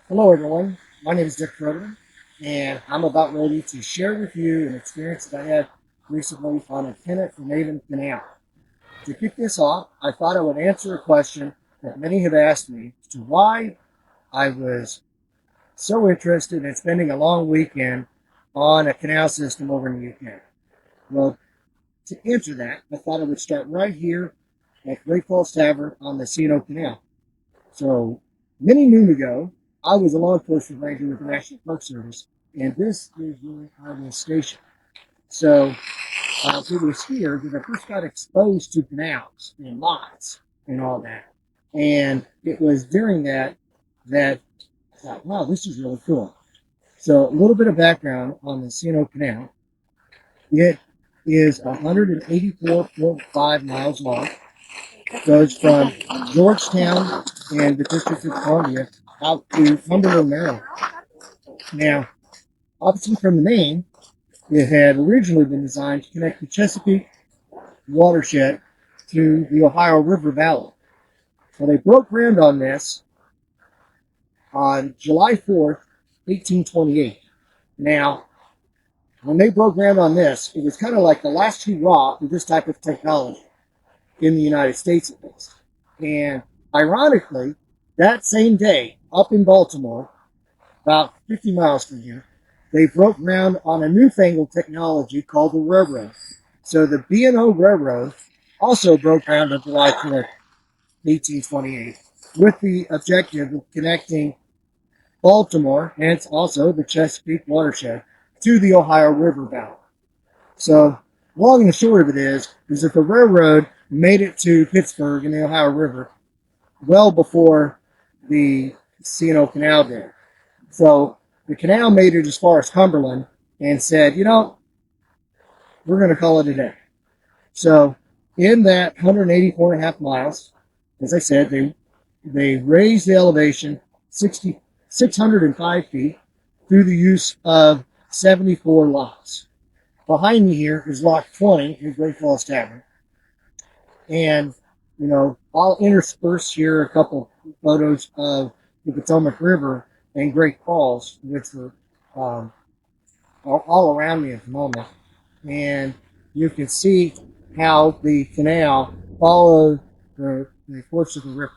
Hello, everyone. My name is Dick Froder, and I'm about ready to share with you an experience that I had recently on a Kennet and Avon Canal. To kick this off, I thought I would answer a question that many have asked me as to why I was so interested in spending a long weekend on a canal system over in the UK. Well, to answer that, I thought I would start right here at Great Falls Tavern on the C&O Canal. So many moons ago, I was a law enforcement ranger with the National Park Service, and this is where I was stationed. So it was here that I first got exposed to canals and lots and all that. And it was during that I thought, wow, this is really cool. So a little bit of background on the C&O Canal. It is 184.5 miles long, goes from Georgetown and the District of Columbia out to Cumberland, Maryland. Now, opposite from the main, it had originally been designed to connect the Chesapeake watershed to the Ohio River Valley. Well, they broke ground on this on July 4th, 1828. Now, when they broke ground on this, it was kind of like the last hurrah for this type of technology in the United States at least. And ironically, that same day, up in Baltimore, about 50 miles from here, they broke ground on a newfangled technology called the railroad. So the B&O Railroad also broke ground on July 4th, 1828, with the objective of connecting Baltimore, hence also the Chesapeake watershed, to the Ohio River Valley. So, long and the short of it is that the railroad made it to Pittsburgh and the Ohio River well before the C&O Canal did. So the canal made it as far as Cumberland and said, we're going to call it a day. So in that 184.5 miles, as I said, they raised the elevation 605 feet through the use of 74 locks. Behind me here is Lock 20 in Great Falls Tavern. And, I'll intersperse here a couple photos of the Potomac River and Great Falls, which are all around me at the moment. And you can see how the canal followed the course of the river.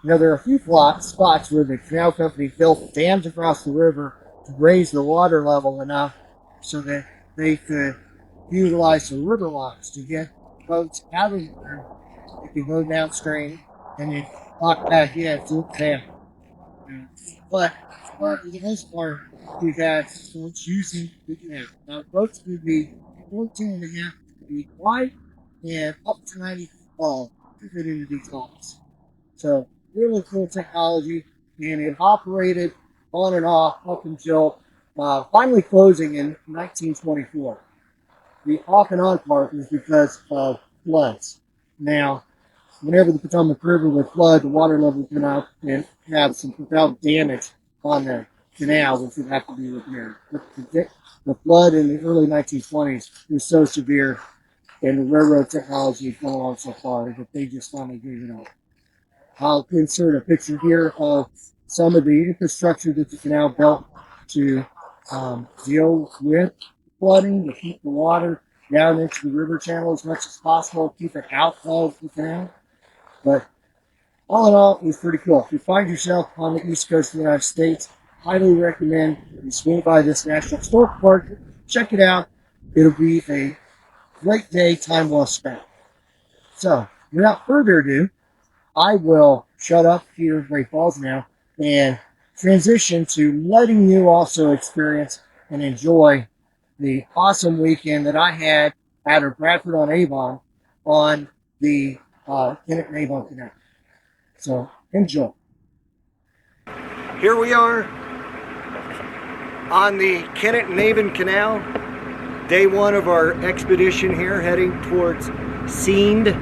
There are a few spots where the canal company built dams across the river to raise the water level enough so that they could utilize the river locks to get boats out of the river. They could go downstream and then lock back in to the dam. But for the most part, we had boats using the canal. Now, boats would be 14.5 feet wide and up to 90 feet tall to fit into these locks. So, really cool technology, and it operated on and off up until finally closing in 1924. The off and on part is because of floods. Now, whenever the Potomac River would flood, the water level would come out and have some profound damage on the canal, which would have to be repaired. The flood in the early 1920s was so severe, and the railroad technology had gone along so far that they just finally gave it up. I'll insert a picture here of some of the infrastructure that the canal built to deal with flooding, to keep the water down into the river channel as much as possible, keep it out of the canal. But all in all, it was pretty cool. If you find yourself on the east coast of the United States, highly recommend you swing by this National Historic Park, check it out. It'll be a great day, time well spent. So, without further ado, I will shut up here in Great Falls now and transition to letting you also experience and enjoy the awesome weekend that I had out of Bradford-on-Avon on the Kennet and Avon Canal. So, enjoy. Here we are on the Kennet and Avon Canal, day one of our expedition here, heading towards Seend,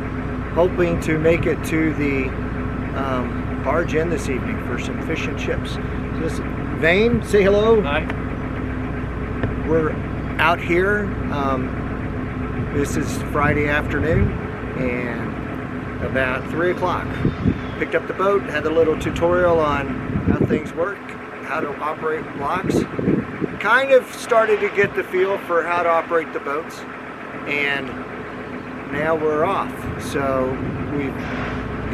hoping to make it to the Barge Inn this evening for some fish and chips. This Vane, say hello. Hi. We're out here. This is Friday afternoon, and about 3 o'clock. Picked up the boat, had a little tutorial on how things work, how to operate locks. Kind of started to get the feel for how to operate the boats, and now we're off. So we've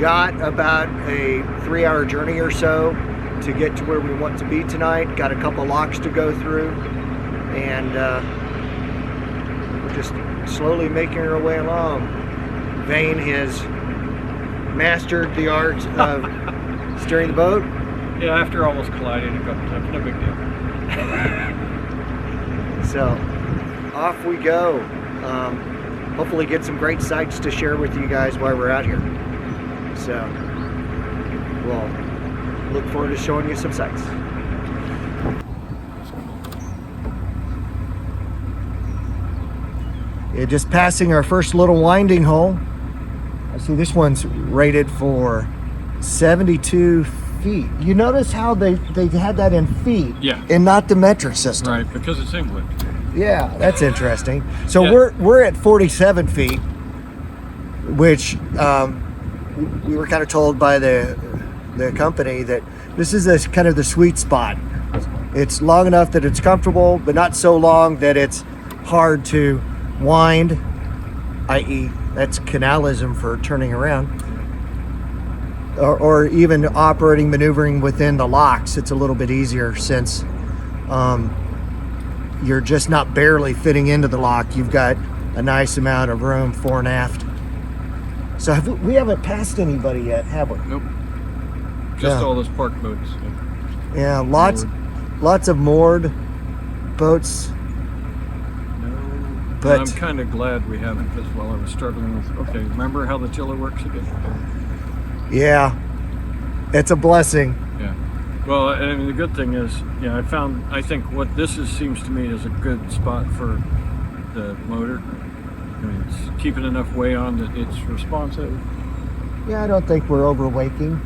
got about a 3-hour journey or so to get to where we want to be tonight. Got a couple locks to go through, and we're just slowly making our way along. Vane has mastered the art of steering the boat. Yeah, after almost colliding a couple times, no big deal. So off we go. Hopefully get some great sights to share with you guys while we're out here. So we'll look forward to showing you some sights. Yeah, just passing our first little winding hole. I see this one's rated for 72 feet. You notice how they had that in feet, Yeah. and not the metric system. Right, because it's England. Yeah, that's interesting. So Yeah. we're at 47 feet, which we were kind of told by the company that this is kind of the sweet spot. It's long enough that it's comfortable, but not so long that it's hard to wind, i.e. that's canalism for turning around, or even operating, maneuvering within the locks. It's a little bit easier since you're just not barely fitting into the lock. You've got a nice amount of room fore and aft. So we haven't passed anybody yet, have we? Nope. Just Yeah. all those park boats. Yeah, lots of moored boats. No. But- And I'm kind of glad we haven't, because while I was struggling with, okay, remember how the tiller works again? Yeah, it's a blessing. Yeah. Well, I mean, the good thing is, yeah, I think what this seems to me is a good spot for the motor. I mean, it's keeping enough weight on that it's responsive. Yeah, I don't think we're overwaking.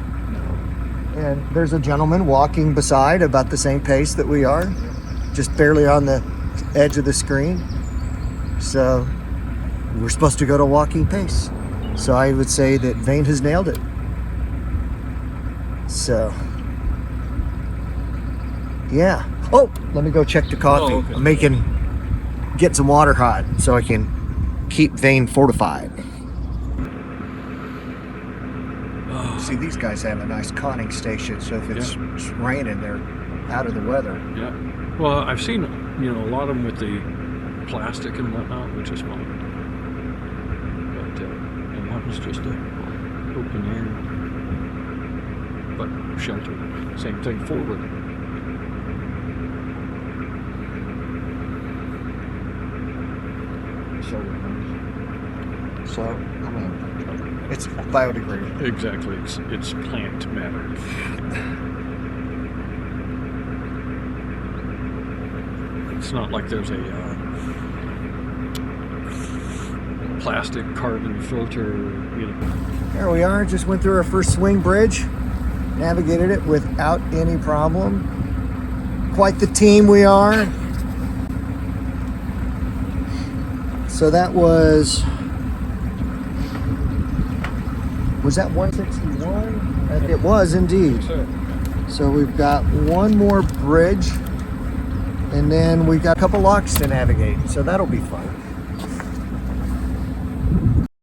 And there's a gentleman walking beside about the same pace that we are, just barely on the edge of the screen. So we're supposed to go to walking pace. So I would say that Vane has nailed it. So, yeah. Oh, let me go check the coffee. Oh, okay. I'm get some water hot so I can keep Vane fortified. See, these guys have a nice conning station, so if it's raining, they're out of the weather. Yeah. Well, I've seen, a lot of them with the plastic and whatnot, which is fine. But, and that was just a open air, but sheltered. Same thing forward. So, I mean, it's biodegradable. Exactly. It's plant matter. It's not like there's a plastic carbon filter, Here we are, just went through our first swing bridge, navigated it without any problem. Quite the team we are. So that was that 161? It was indeed. So we've got one more bridge, and then we've got a couple locks to navigate, so that'll be fun.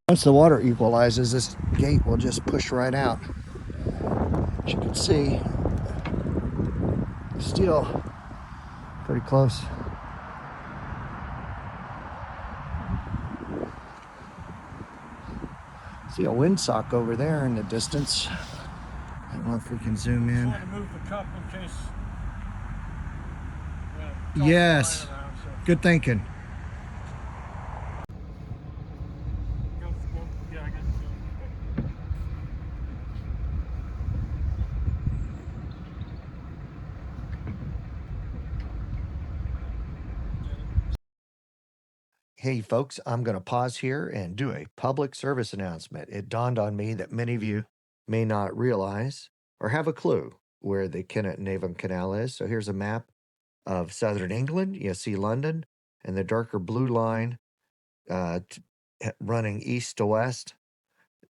Once the water equalizes, this gate will just push right out. As you can see, still pretty close. See a windsock over there in the distance. I don't know if we can zoom in. to move the cup in case. Yes, good thinking. Hey folks, I'm going to pause here and do a public service announcement. It dawned on me that many of you may not realize or have a clue where the Kennet and Avon Canal is. So here's a map of southern England. You see London, and the darker blue line running east to west,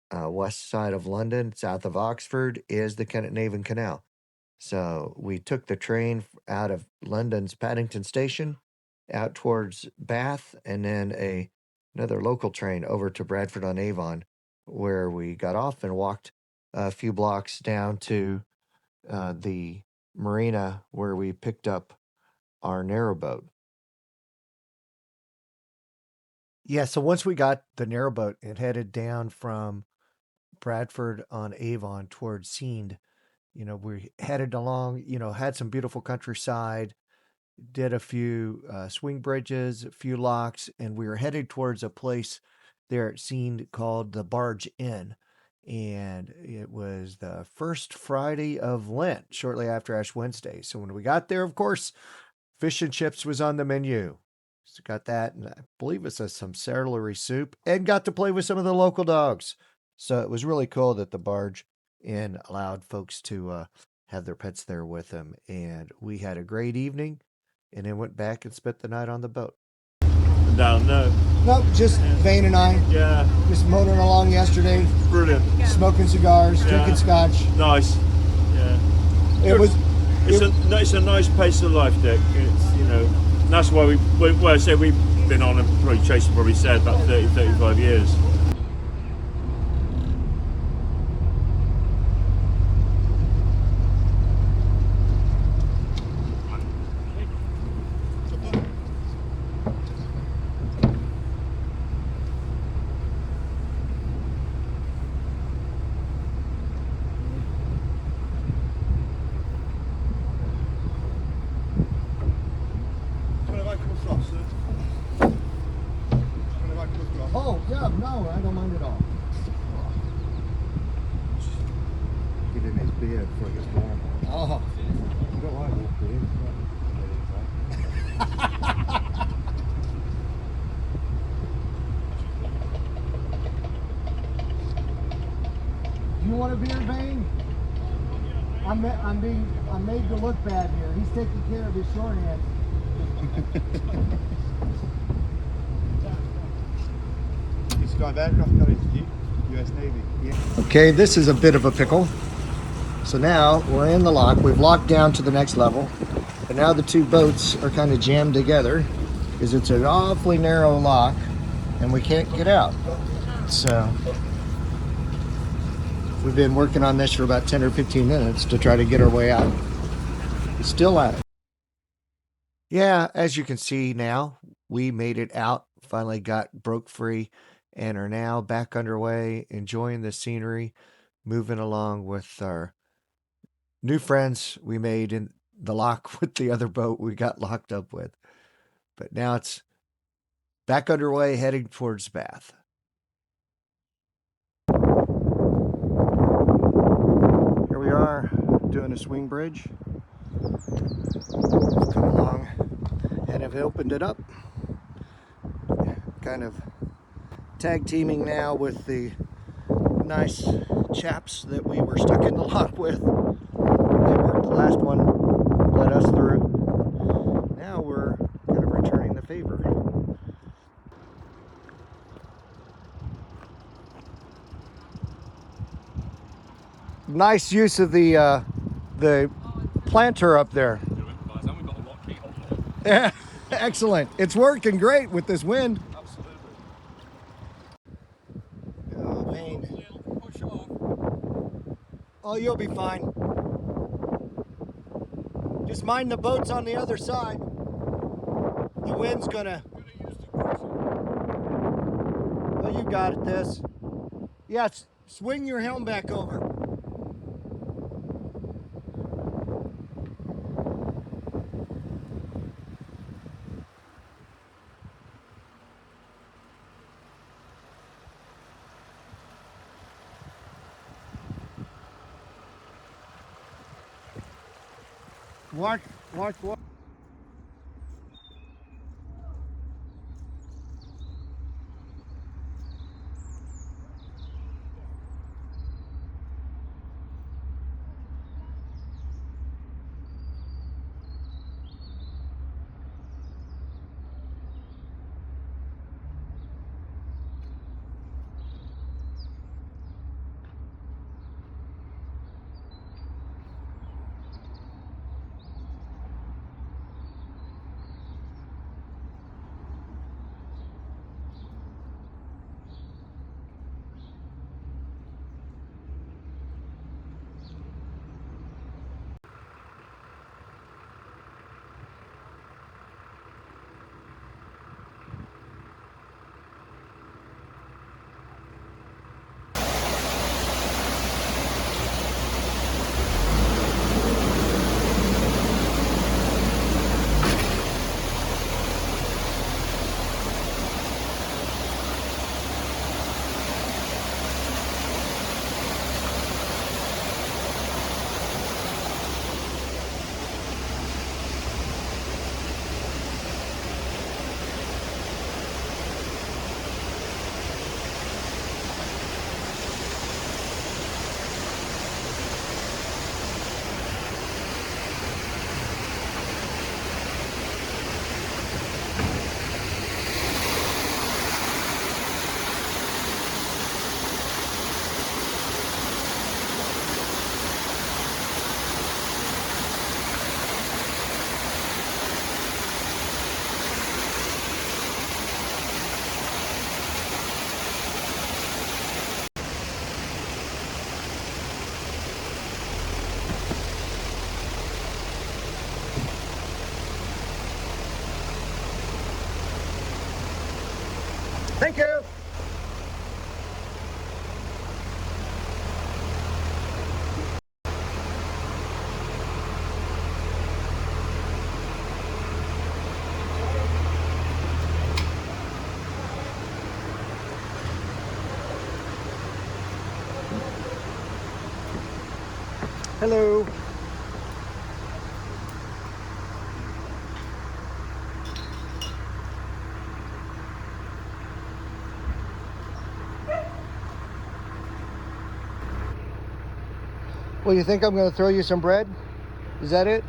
west side of London, south of Oxford, is the Kennet and Avon Canal. So we took the train out of London's Paddington Station out towards Bath, and then another local train over to Bradford-on-Avon, where we got off and walked a few blocks down to the marina where we picked up our narrowboat. Yeah, so once we got the narrowboat, it headed down from Bradford-on-Avon towards Seend. We headed along, had some beautiful countryside, did a few swing bridges, a few locks, and we were headed towards a place there at Seend called the Barge Inn. And it was the first Friday of Lent, shortly after Ash Wednesday. So when we got there, of course, fish and chips was on the menu. So got that, and I believe it's some celery soup, and got to play with some of the local dogs. So it was really cool that the Barge Inn allowed folks to have their pets there with them. And we had a great evening, and then went back and spent the night on the boat. Down, no. Nope, just Vane and I. Yeah. Just motoring along yesterday, Brilliant. smoking cigars, Yeah. drinking scotch. Nice. Yeah. It was. It's a nice pace of life, Dick. That's why I say we've been on and probably chasing, probably said about 30, 35 years. Oh yeah, no, I don't mind at all. Get in his beer before it gets warm. Oh, You don't like wolf beer? do you want a beer, Vane? I'm made to look bad here. He's taking care of his shorthand. It's got aircraft carriers, US Navy. Yeah. Okay, this is a bit of a pickle. So now we're in the lock. We've locked down to the next level. And now the two boats are kind of jammed together because it's an awfully narrow lock and we can't get out. So we've been working on this for about 10 or 15 minutes to try to get our way out. It's still at it. Yeah, as you can see now, we made it out, finally broke free, and are now back underway, enjoying the scenery, moving along with our new friends we made in the lock with the other boat we got locked up with. But now it's back underway, heading towards Bath. Here we are doing a swing bridge. We've come along and have opened it up. Kind of tag teaming now with the nice chaps that we were stuck in the lock with. They weren't the last one, let us through. Now we're kind of returning the favor. Nice use of the planter up there. Yeah, excellent. It's working great with this wind. Oh, Vane. Oh, you'll be fine. Just mind the boats on the other side. The wind's gonna... Oh, you got it, this. Yes, swing your helm back over. Watch. Thank you. Hello. Well, you think I'm going to throw you some bread? Is that it?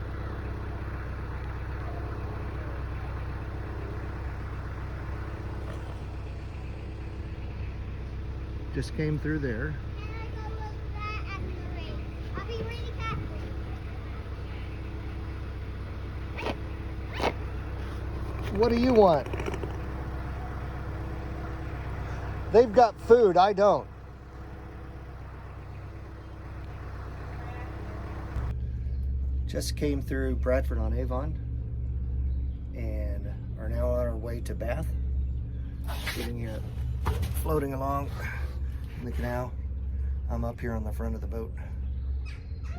Just came through there. I'll be really careful. What do you want? They've got food, I don't. Just came through Bradford-on-Avon and are now on our way to Bath. Sitting here, floating along in the canal. I'm up here on the front of the boat.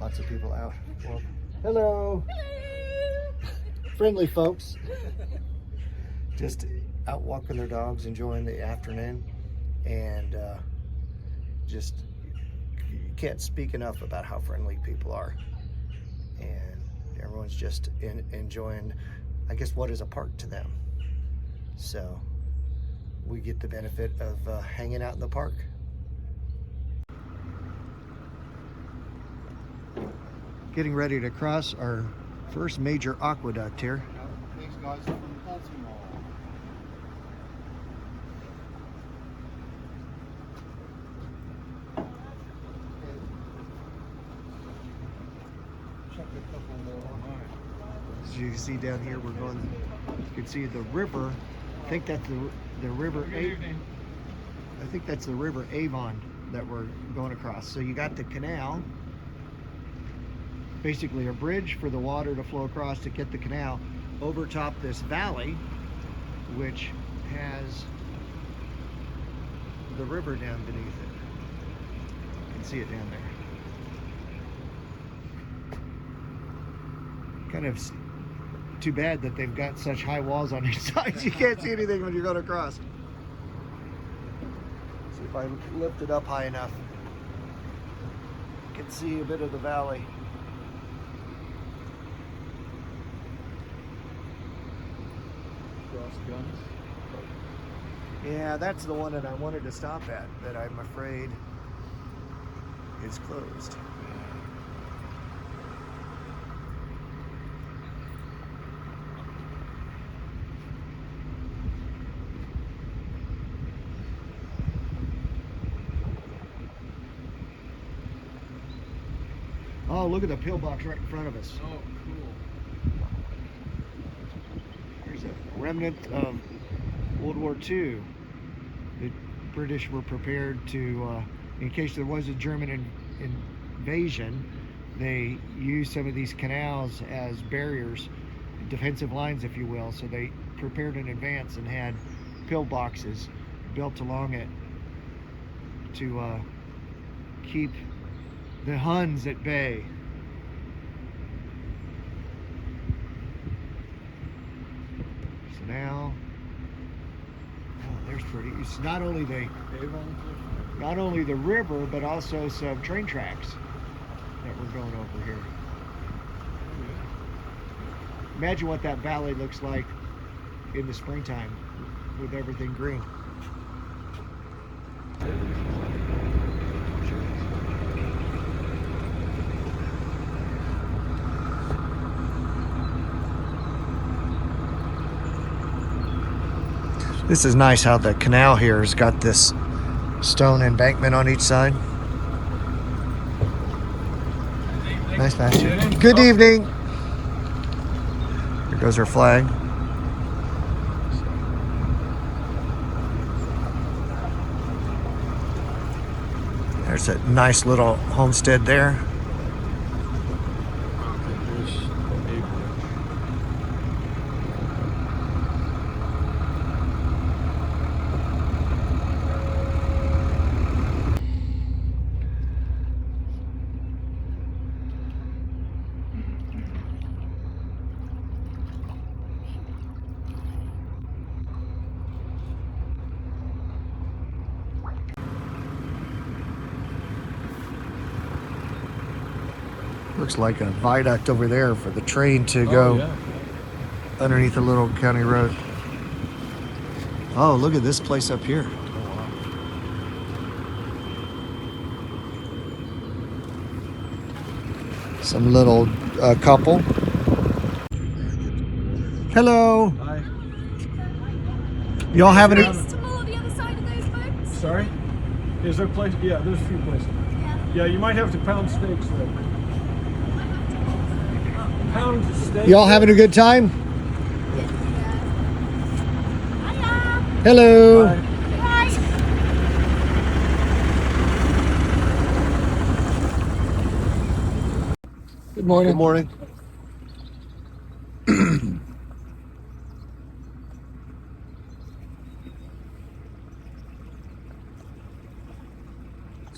Lots of people out. Well, hello. Friendly folks. Just out walking their dogs, enjoying the afternoon, and just you can't speak enough about how friendly people are. And everyone's just enjoying, I guess, what is a park to them. So we get the benefit of hanging out in the park. Getting ready to cross our first major aqueduct here. Thanks guys from Baltimore. Check a couple more. As you can see down here, we're going, you can see the river. I think that's the river. I think that's the river Avon that we're going across. So you got the canal, basically a bridge for the water to flow across to get the canal over top this valley, which has the river down beneath it. You can see it down there. Kind of too bad that they've got such high walls on each side. You can't see anything when you're going across. See if I lift it up high enough, you can see a bit of the valley. Cross guns. Yeah, that's the one that I wanted to stop at, that I'm afraid is closed. Oh, look at the pillbox right in front of us. Oh, cool. There's a remnant of World War II. The British were prepared to, in case there was a German invasion, they used some of these canals as barriers, defensive lines, if you will. So they prepared in advance and had pillboxes built along it to keep the Huns at bay. So now, oh, there's pretty. It's not only the river, but also some train tracks that we're going over here. Imagine what that valley looks like in the springtime with everything green. This is nice how the canal here has got this stone embankment on each side. Nice match. Good evening. Here goes our flag. There's a nice little homestead there. looks like a viaduct over there for the train to Oh, go yeah. underneath a little county road. Oh, look at this place up here. Some little couple. Hello. Hi. Y'all having Place a... to moor the other side of those boats? Sorry? Is there a place? Yeah, there's a few places. Yeah. Yeah, you might have to pound steaks though. Pound steaks. Y'all having a good time? Hiya. Hello. Bye. Right. Good morning. Good morning.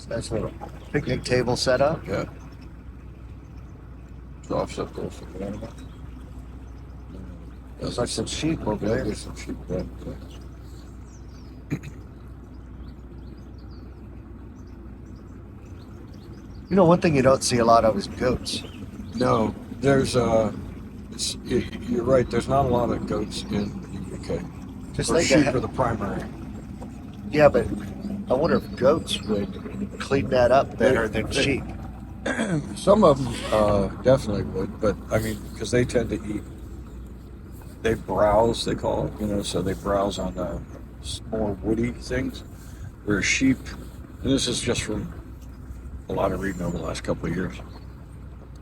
Nice little picnic table set up. Yeah. Drops up there for the animal. Looks like some sheep over there. There's some sheep right there. You know, one thing you don't see a lot of is goats. No, there's you're right. There's not a lot of goats in the UK. Just Or think sheep of- are the primary. Yeah, but I wonder if goats would clean that up better than They- sheep. Some of them definitely would, but I mean, because they tend to eat. They browse, they call it, you know, so they browse on more woody things. Where sheep, and this is just from a lot of reading over the last couple of years.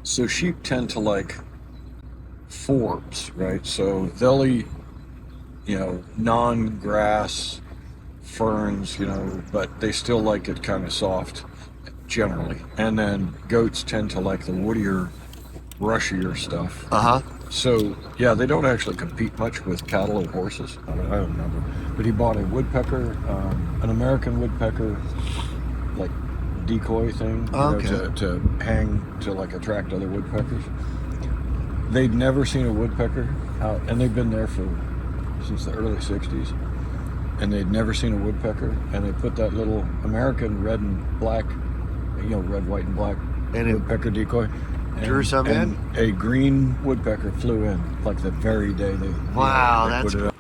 So sheep tend to like forbs, right? So they'll eat, you know, non-grass ferns, you know, but they still like it kind of soft generally. And then goats tend to like the woodier, brushier stuff. Uh-huh. So yeah, they don't actually compete much with cattle or horses. I don't remember, but he bought a woodpecker, an American woodpecker, like decoy thing, you Okay. know, to hang to like attract other woodpeckers. They'd never seen a woodpecker out, and they've been there since the early '60s, and they'd never seen a woodpecker. And they put that little American red and black, you know, red, white, and black And it woodpecker decoy. drew some in? And a green woodpecker flew in like the very day they Wow, they that's put it up.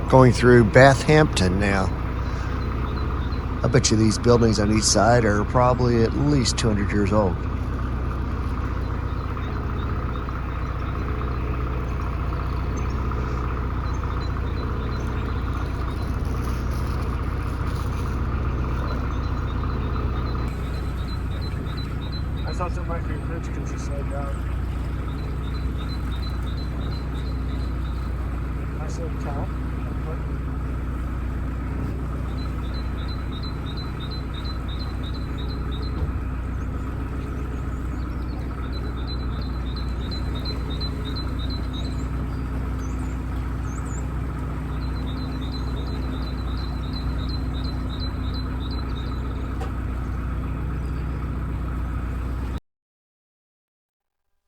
going through Bathampton now. I bet you these buildings on each side are probably at least 200 years old. I thought there might be a bridge because it's slowed down. Nice little town.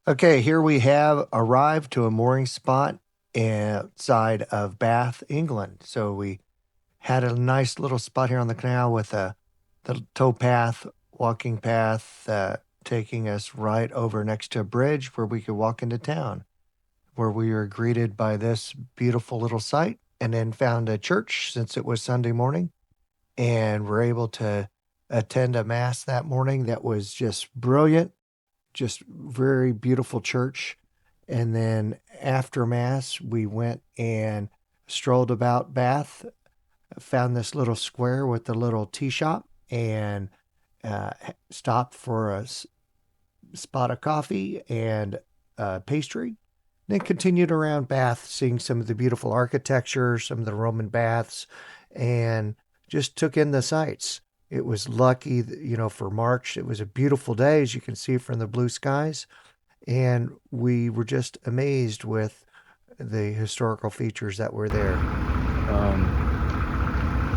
Okay, here we have arrived to a mooring spot outside of Bath, England. So we had a nice little spot here on the canal with the towpath, walking path, taking us right over next to a bridge where we could walk into town, where we were greeted by this beautiful little site, and then found a church since it was Sunday morning, and were able to attend a mass that morning that was just brilliant, just very beautiful church. And then after mass, we went and strolled about Bath, found this little square with the little tea shop, and stopped for a spot of coffee and pastry. Then continued around Bath, seeing some of the beautiful architecture, some of the Roman baths, and just took in the sights. It was lucky, for March. It was a beautiful day, as you can see from the blue skies. And we were just amazed with the historical features that were there.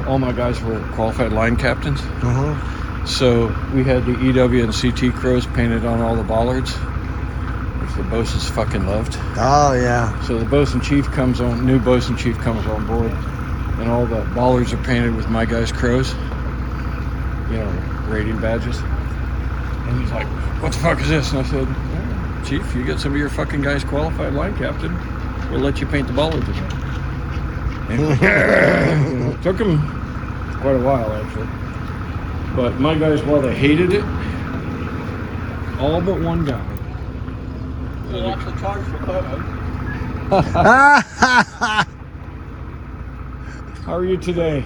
All my guys were qualified line captains. Uh-huh. So we had the EW and CT crows painted on all the bollards, which the bosuns fucking loved. Oh, yeah. So the bosun chief new bosun chief comes on board, and all the bollards are painted with my guys' crows, rating badges. And he's like, "What the fuck is this?" And I said, "Yeah, Chief, you get some of your fucking guys qualified line captain, we'll let you paint the bollards again." And it took him quite a while, actually. But my guys, while they hated it, all but one guy. What's the charge for photos? How are you today?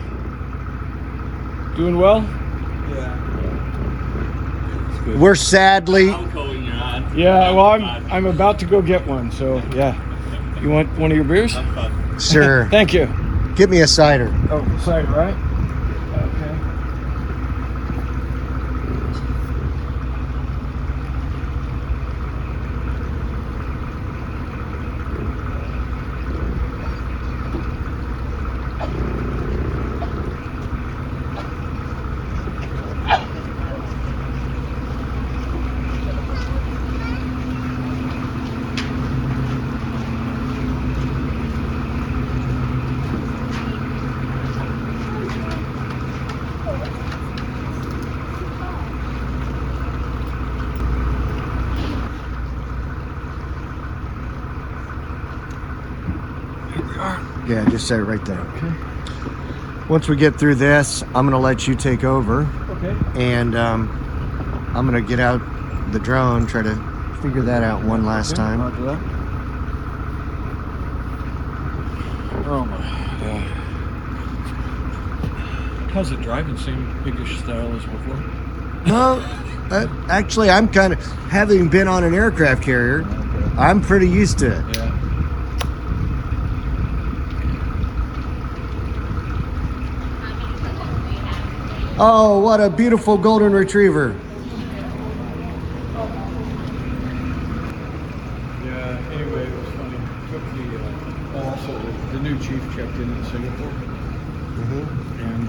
Doing well? Yeah. We're sadly. I'm calling your ad. Yeah, well, I'm about to go get one, so yeah. You want one of your beers? Sure. Thank you. Give me a cider. Oh, cider, right? Okay. Yeah, just set it right there. Okay. Once we get through this, I'm going to let you take over. Okay. And I'm going to get out the drone, try to figure that out one last time. Roger that. Oh my god. How's it driving? Same biggish style as before? No, actually, I'm kind of, having been on an aircraft carrier, Okay. I'm pretty used to it. Yeah. Oh, what a beautiful golden retriever. Yeah, anyway, it was funny. Took also the new chief checked in Singapore. And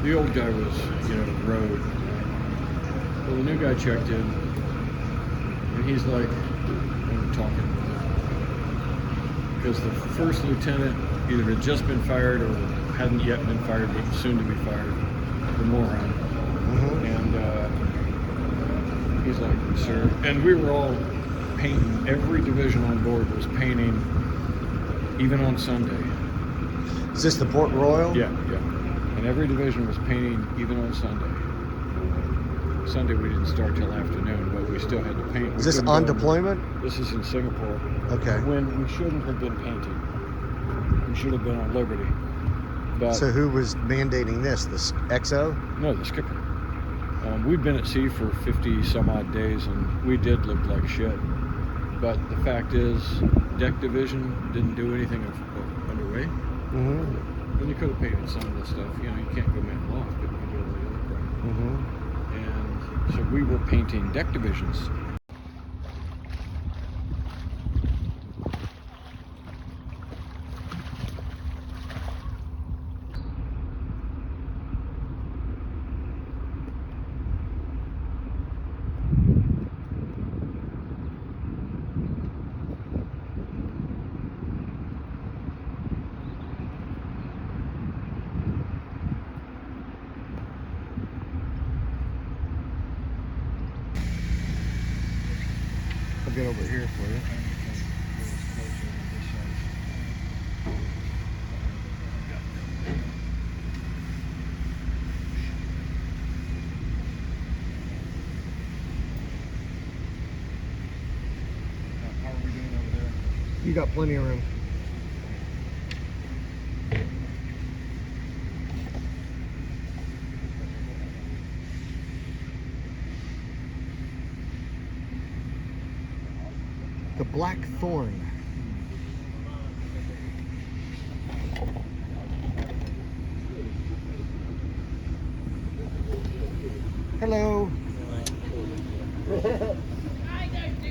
the old guy was, road. Well, the new guy checked in, and he's like, I'm talking with him. Because the first lieutenant either had just been fired or hadn't yet been fired, but was soon to be fired. The moron. And he's like, "Sir," and we were all painting. Every division on board was painting, even on Sunday. Is this the Port Royal? Yeah. And every division was painting, even on Sunday. Sunday we didn't start till afternoon, but we still had to paint. Is this on deployment? This is in Singapore. Okay. When we shouldn't have been painting. We should have been on Liberty. But So who was mandating this? The XO? no, the skipper. We'd been at sea for 50 some odd days, and we did look like shit. But the fact is, deck division didn't do anything underway. Then you could have painted some of the stuff. You can't go man loft, but you can do all the other crap. And so we were painting deck divisions. for you. How are we doing over there? You got plenty of room. The blackthorn. Hello. I don't do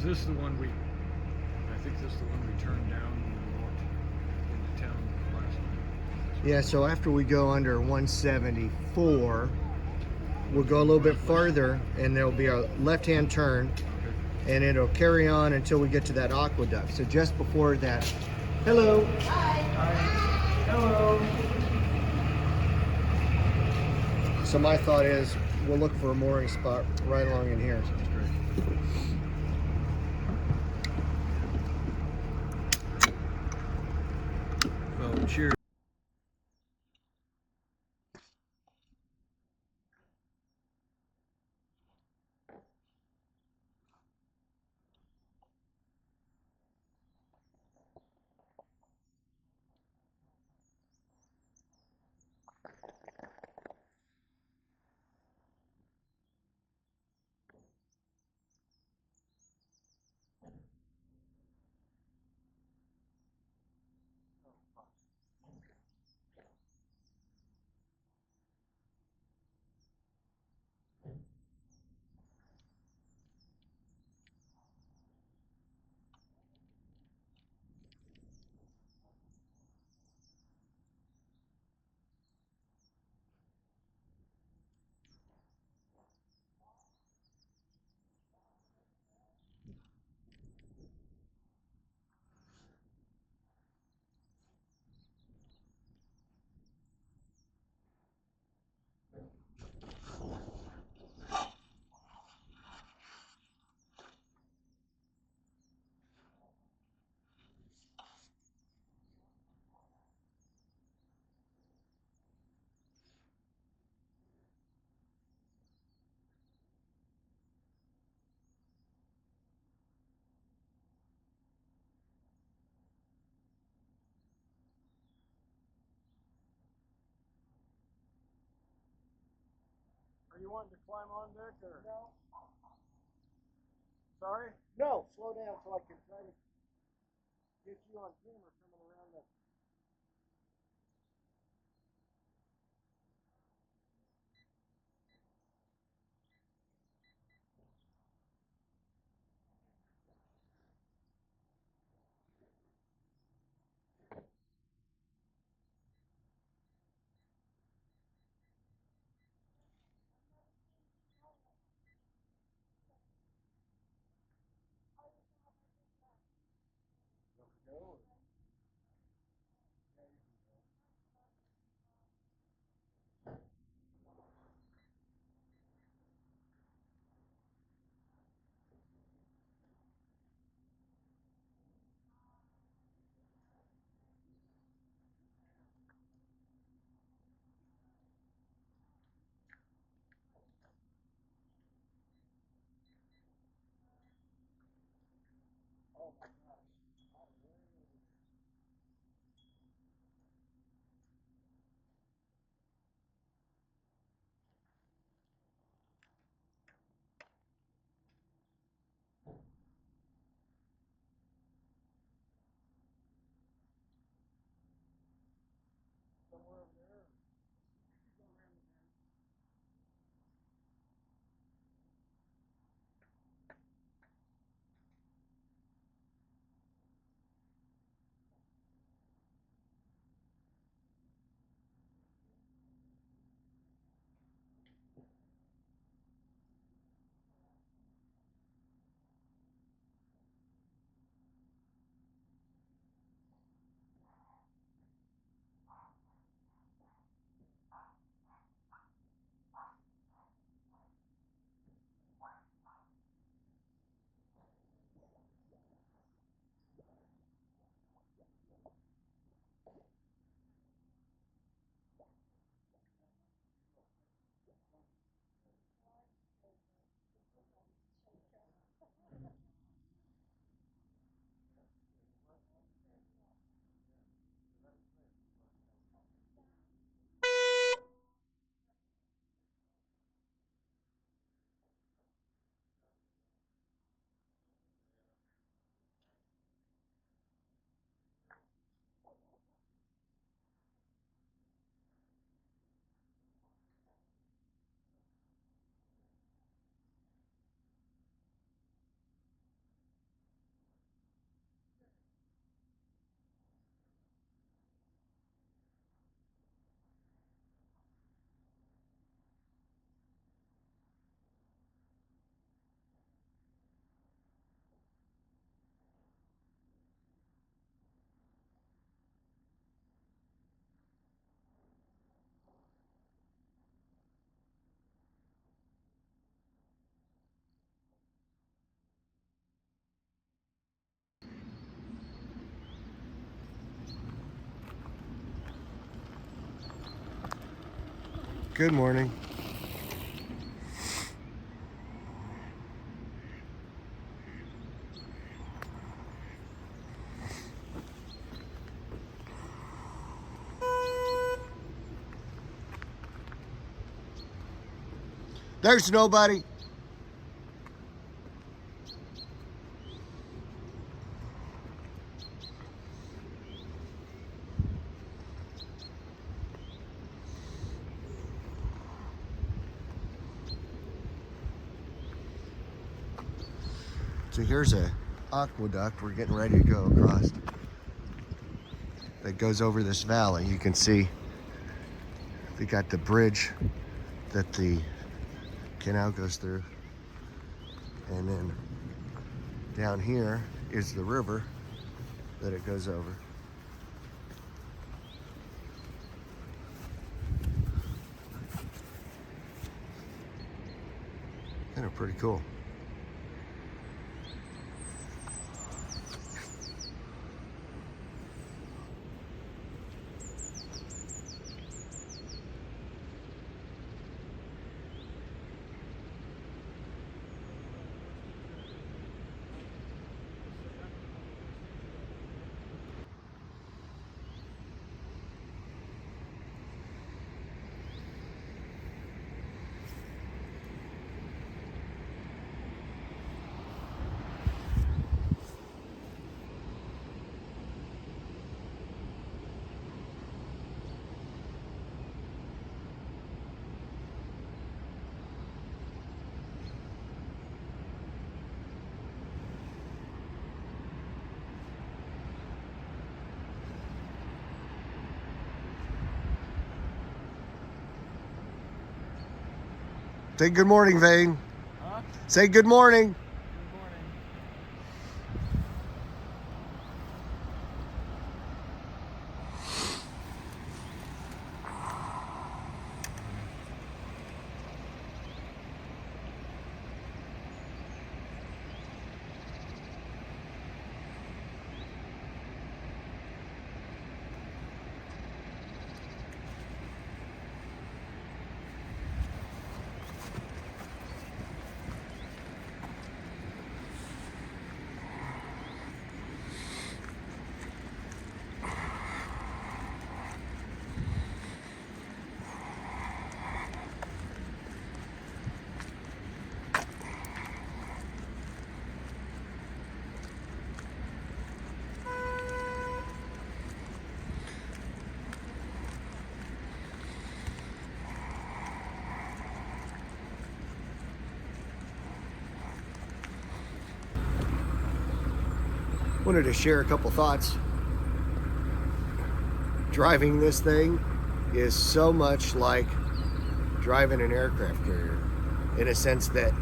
Because this is the one I think this is the one we turned down when we walked into town last night. Yeah, so after we go under 174, we'll go a little bit farther and there'll be a left-hand turn and it'll carry on until we get to that aqueduct. So just before that, hello. Hi. Hello. So my thought is we'll look for a mooring spot right along in here. Sounds great. Well, cheers. Are you wanting to climb on deck or? No. Sorry? No, slow down so I can try to Get you on camera coming around the. Go. Oh my gosh. Good morning. There's nobody. So here's a aqueduct we're getting ready to go across that goes over this valley. You can see they got the bridge that the canal goes through, and then down here is the river that it goes over. Kind of pretty cool. Say good morning, Vane. Huh? Say good morning. Good morning. Wanted to share a couple thoughts. Driving this thing is so much like driving an aircraft carrier, in a sense that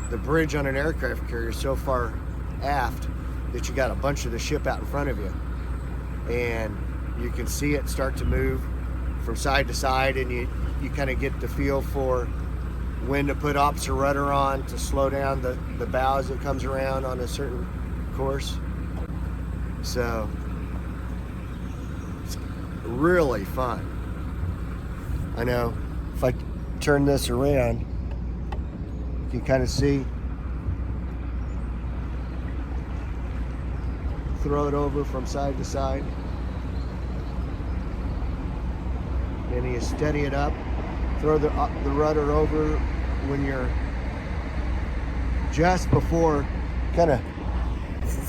the bridge on an aircraft carrier is so far aft that you got a bunch of the ship out in front of you, and you can see it start to move from side to side, and you kind of get the feel for when to put opposite rudder on to slow down the bow as it comes around on a certain course. So it's really fun. I know if I turn this around, you can kind of see, throw it over from side to side, and you steady it up, throw the rudder over when you're just before, kind of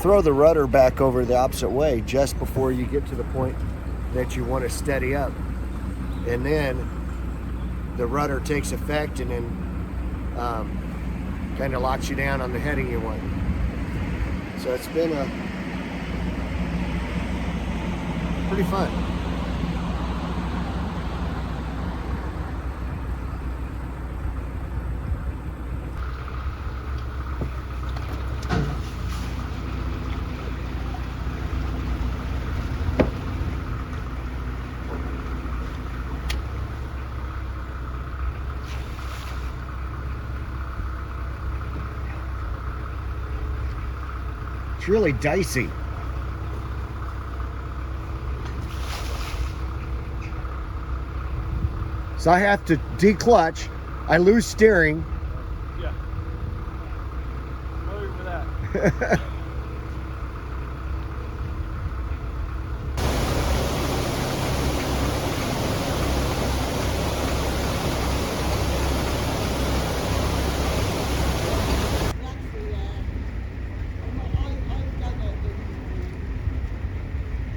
throw the rudder back over the opposite way just before you get to the point that you want to steady up, and then the rudder takes effect and then kind of locks you down on the heading you want. So it's been pretty fun. It's really dicey. So I have to declutch. I lose steering. Yeah. Sorry for that.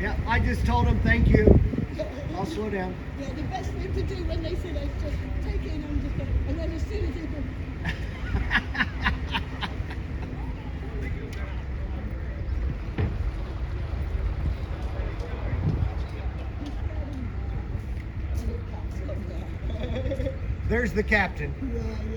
Yeah, I just told him thank you. I'll slow down. Yeah, the best thing to do when they say that is just take it in and just go, and then as soon as they go, There's the captain. yeah.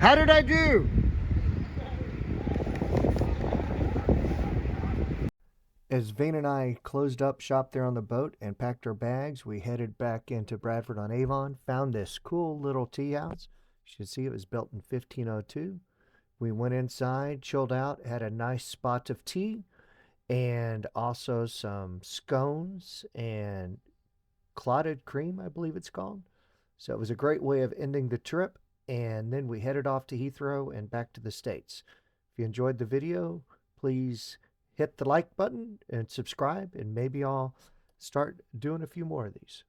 How did I do? As Vane and I closed up shop there on the boat and packed our bags, we headed back into Bradford-on-Avon, found this cool little tea house. You should see it was built in 1502. We went inside, chilled out, had a nice spot of tea, and also some scones and clotted cream, I believe it's called. So it was a great way of ending the trip. And then we headed off to Heathrow and back to the States. If you enjoyed the video, please hit the like button and subscribe, and maybe I'll start doing a few more of these.